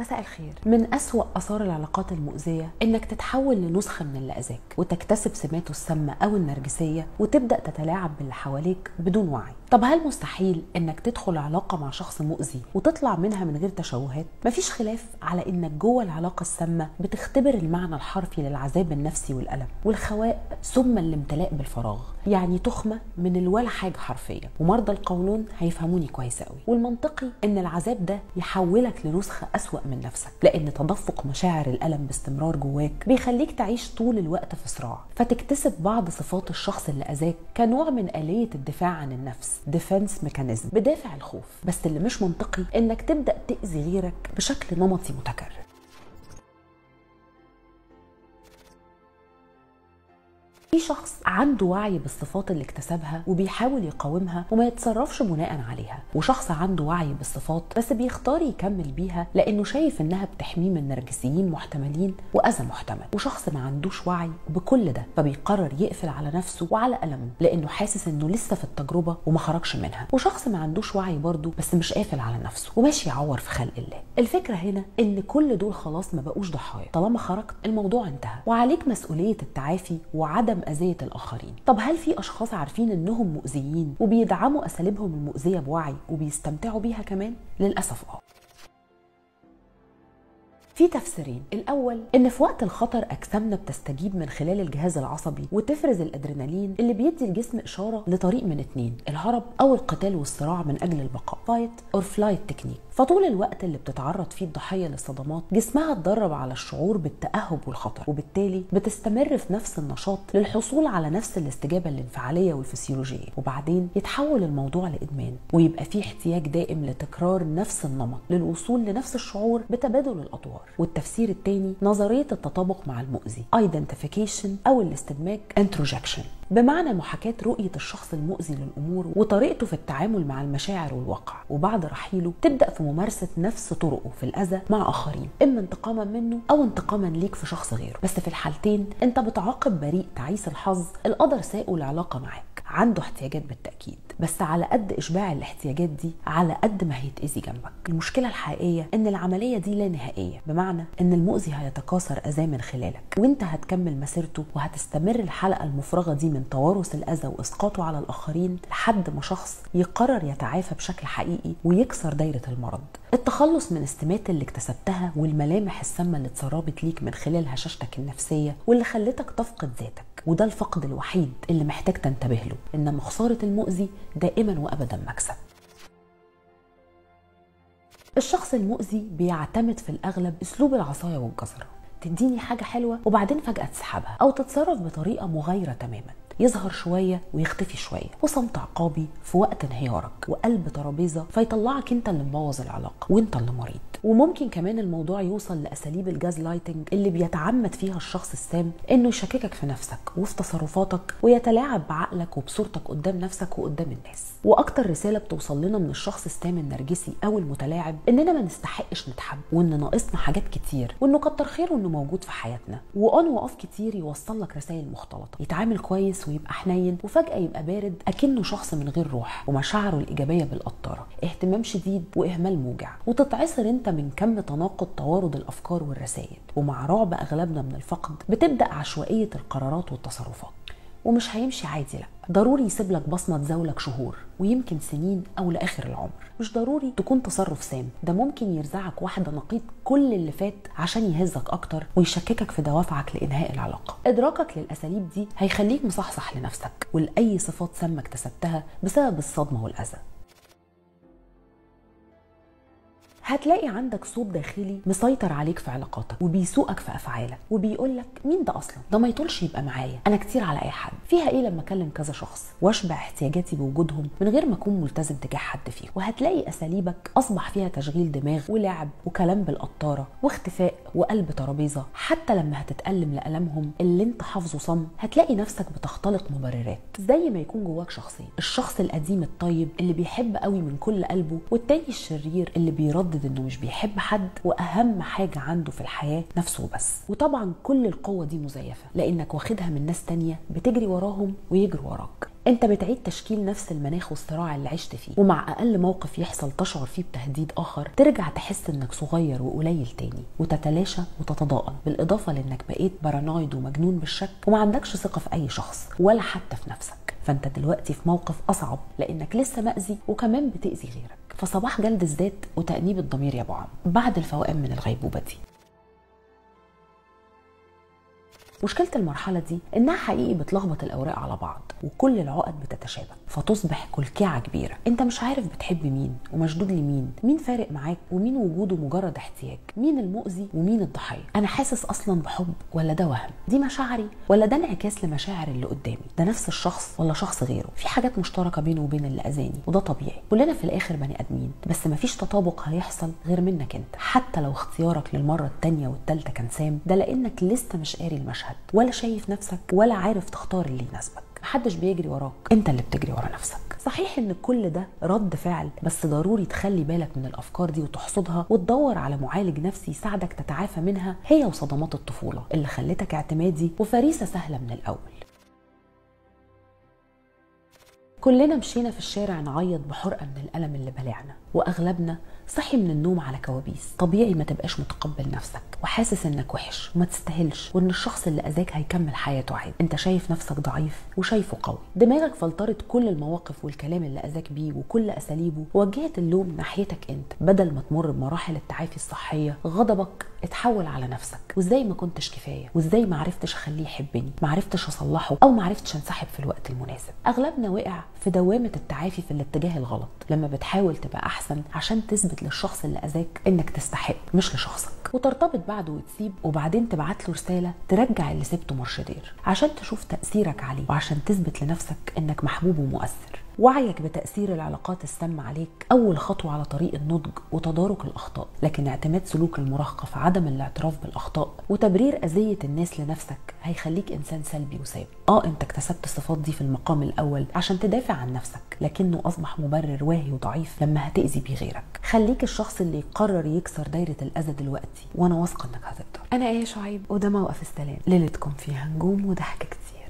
مساء الخير. من أسوأ آثار العلاقات المؤذية إنك تتحول لنسخة من اللي أذاك وتكتسب سماته السامة أو النرجسية وتبدأ تتلاعب باللي حواليك بدون وعي. طب هل مستحيل إنك تدخل علاقة مع شخص مؤذي وتطلع منها من غير تشوهات؟ مفيش خلاف على إنك جوه العلاقة السامة بتختبر المعنى الحرفي للعذاب النفسي والألم والخواء ثم الامتلاء بالفراغ، يعني تخمة من الولا حاجة حرفيا. ومرضى القولون هيفهموني كويس قوي. والمنطقي إن العذاب ده يحولك لنسخة أسوأ من نفسك، لأن تدفق مشاعر الألم باستمرار جواك بيخليك تعيش طول الوقت في صراع، فتكتسب بعض صفات الشخص اللي أذاك كنوع من آلية الدفاع عن النفس، ديفنس ميكانيزم، بدافع الخوف. بس اللي مش منطقي إنك تبدأ تأذي غيرك بشكل نمطي متكرر. في شخص عنده وعي بالصفات اللي اكتسبها وبيحاول يقاومها وما يتصرفش بناء عليها، وشخص عنده وعي بالصفات بس بيختار يكمل بيها لانه شايف انها بتحميه من نرجسيين محتملين واذى محتمل، وشخص ما عندوش وعي بكل ده فبيقرر يقفل على نفسه وعلى ألمه لانه حاسس انه لسه في التجربه وما خرجش منها، وشخص ما عندوش وعي برضه بس مش قافل على نفسه وماشي يعور في خلق الله. الفكره هنا ان كل دول خلاص ما بقوش ضحايا، طالما خرجت الموضوع انتهى وعليك مسؤوليه التعافي وعدم أذية الآخرين. طب هل في أشخاص عارفين إنهم مؤذيين وبيدعموا أساليبهم المؤذية بوعي وبيستمتعوا بيها كمان؟ للأسف في تفسيرين. الأول إن في وقت الخطر أجسامنا بتستجيب من خلال الجهاز العصبي وتفرز الأدرينالين اللي بيدي الجسم إشارة لطريق من اتنين، الهرب أو القتال والصراع من أجل البقاء، fight or flight technique. فطول الوقت اللي بتتعرض فيه الضحية للصدمات جسمها اتدرب على الشعور بالتأهب والخطر، وبالتالي بتستمر في نفس النشاط للحصول على نفس الاستجابة الانفعالية والفسيولوجية، وبعدين يتحول الموضوع لإدمان ويبقى فيه احتياج دائم لتكرار نفس النمط للوصول لنفس الشعور بتبادل الأطوار. والتفسير الثاني نظرية التطابق مع المؤذي، identification أو الاستدماج introjection، بمعنى محاكاة رؤية الشخص المؤذي للأمور وطريقته في التعامل مع المشاعر والواقع، وبعد رحيله تبدأ في ممارسة نفس طرقه في الأذى مع آخرين، إما انتقاما منه أو انتقاما ليك في شخص غيره. بس في الحالتين أنت بتعاقب بريء تعيس الحظ القدر ساقه العلاقة معاك، عنده احتياجات بالتأكيد، بس على قد إشباع الاحتياجات دي على قد ما هيتأذي جنبك. المشكلة الحقيقية إن العملية دي لا نهائية، بمعنى إن المؤذي هيتكاثر أذاه من خلالك وإنت هتكمل مسيرته، وهتستمر الحلقة المفرغة دي من توارث الأذى وإسقاطه على الآخرين لحد ما شخص يقرر يتعافى بشكل حقيقي ويكسر دايرة المرض. التخلص من السمات اللي اكتسبتها والملامح السامة اللي اتسربت ليك من خلال هشاشتك النفسية واللي خلتك تفقد ذاتك، وده الفقد الوحيد اللي محتاج تنتبه له، إنما خسارة المؤذي دائما وأبدا مكسب. الشخص المؤذي بيعتمد في الأغلب أسلوب العصاية والجزرة، تديني حاجة حلوة وبعدين فجأة تسحبها، أو تتصرف بطريقة مغايرة تماما، يظهر شوية ويختفي شوية، وصمت عقابي في وقت انهيارك، وقلب ترابيزة فيطلعك انت اللي مبوظ العلاقة وانت اللي مريض. وممكن كمان الموضوع يوصل لأساليب الجاز لايتنج اللي بيتعمد فيها الشخص السام انه يشككك في نفسك وفي تصرفاتك ويتلاعب بعقلك وبصورتك قدام نفسك وقدام الناس. واكتر رسالة بتوصل لنا من الشخص السام النرجسي او المتلاعب اننا ما نستحقش نتحب، وان ناقصنا حاجات كتير، وانه كتر خيره انه موجود في حياتنا، وان وقف كتير يوصل لك رسائل مختلطة، يتعامل كويس ويبقى حنين وفجأة يبقى بارد اكنه شخص من غير روح، ومشاعره الإيجابية بالقطارة، اهتمام شديد وإهمال موجع، وتتعصر انت من كم تناقض توارد الأفكار والرسائل. ومع رعب أغلبنا من الفقد بتبدأ عشوائية القرارات والتصرفات. ومش هيمشي عادي، لا، ضروري يسيب لك بصمة تزاولك شهور ويمكن سنين أو لآخر العمر. مش ضروري تكون تصرف سام، ده ممكن يرزعك واحدة نقيض كل اللي فات عشان يهزك أكتر ويشككك في دوافعك لإنهاء العلاقة. إدراكك للأساليب دي هيخليك مصحصح لنفسك ولأي صفات سامة اكتسبتها بسبب الصدمة والأذى. هتلاقي عندك صوت داخلي مسيطر عليك في علاقاتك وبيسوقك في افعالك وبيقولك مين ده اصلا، ده ما يطولش يبقى معايا، انا كتير على اي حد، فيها ايه لما اكلم كذا شخص واشبع احتياجاتي بوجودهم من غير ما اكون ملتزم تجاه حد فيهم. وهتلاقي اساليبك اصبح فيها تشغيل دماغ ولعب وكلام بالقطاره واختفاء وقلب ترابيزه، حتى لما هتتألم لألمهم اللي انت حافظه صم هتلاقي نفسك بتختلق مبررات، زي ما يكون جواك شخصين، الشخص القديم الطيب اللي بيحب قوي من كل قلبه، والتاني الشرير اللي بيردد انه مش بيحب حد واهم حاجه عنده في الحياه نفسه بس. وطبعا كل القوه دي مزيفه لانك واخدها من ناس تانية بتجري وراهم ويجروا وراك. انت بتعيد تشكيل نفس المناخ والصراع اللي عشت فيه، ومع اقل موقف يحصل تشعر فيه بتهديد اخر ترجع تحس انك صغير وقليل تاني، وتتلاشى وتتضاءل، بالاضافه لانك بقيت بارانويد ومجنون بالشك وما عندكش ثقه في اي شخص ولا حتى في نفسك. فانت دلوقتي في موقف اصعب لانك لسه مأذي وكمان بتأذي غيرك. فصباح جلد الذات وتأنيب الضمير يا ابو عم بعد الفوقان من الغيبوبه دي. مشكلة المرحلة دي إنها حقيقي بتلخبط الأوراق على بعض وكل العقد بتتشابك فتصبح كلكعة كبيرة. أنت مش عارف بتحب مين ومشدود لمين، مين فارق معاك ومين وجوده مجرد احتياج، مين المؤذي ومين الضحية. أنا حاسس أصلا بحب ولا ده وهم، دي مشاعري ولا ده انعكاس لمشاعر اللي قدامي، ده نفس الشخص ولا شخص غيره. في حاجات مشتركة بينه وبين اللي أذاني وده طبيعي، كلنا في الآخر بني آدمين، بس مفيش تطابق هيحصل غير منك أنت. حتى لو اختيارك للمرة التانية والتالتة كان سام، ده لأنك لسه مش قاري المشهد ولا شايف نفسك ولا عارف تختار اللي يناسبك. محدش بيجري وراك، انت اللي بتجري ورا نفسك. صحيح ان كل ده رد فعل، بس ضروري تخلي بالك من الافكار دي وتحصدها وتدور على معالج نفسي يساعدك تتعافى منها، هي وصدمات الطفولة اللي خلتك اعتمادي وفريسة سهلة من الاول. كلنا مشينا في الشارع نعيط بحرقة من الألم اللي بلعنا، واغلبنا صحي من النوم على كوابيس. طبيعي ما تبقاش متقبل نفسك وحاسس انك وحش وما تستاهلش، وان الشخص اللي اذاك هيكمل حياته عادي. انت شايف نفسك ضعيف وشايفه قوي. دماغك فلترت كل المواقف والكلام اللي اذاك بيه وكل اساليبه، وجهت اللوم ناحيتك انت. بدل ما تمر بمراحل التعافي الصحيه، غضبك اتحول على نفسك، وازاي ما كنتش كفايه، وازاي ما عرفتش اخليه يحبني، ما عرفتش اصلحه، او ما عرفتش انسحب في الوقت المناسب. اغلبنا وقع في دوامه التعافي في الاتجاه الغلط، لما بتحاول تبقى احسن عشان تثبت للشخص اللي اذاك انك تستحق مش لشخصك، وترتبط بعده وتسيب، وبعدين تبعت له رساله ترجع اللي سبته مرشدير عشان تشوف تاثيرك عليه وعشان تثبت لنفسك انك محبوب ومؤثر. وعيك بتأثير العلاقات السامة عليك أول خطوة على طريق النضج وتدارك الأخطاء، لكن اعتماد سلوك المراهقة في عدم الاعتراف بالأخطاء وتبرير أذية الناس لنفسك هيخليك إنسان سلبي وسابق. أنت اكتسبت الصفات دي في المقام الأول عشان تدافع عن نفسك، لكنه أصبح مبرر واهي وضعيف لما هتأذي بيه غيرك. خليك الشخص اللي يقرر يكسر دايرة الأذى دلوقتي، وأنا واثقة إنك هتقدر. أنا آية شعيب، وده موقف السلام، ليلتكم فيها نجوم وضحك كتير.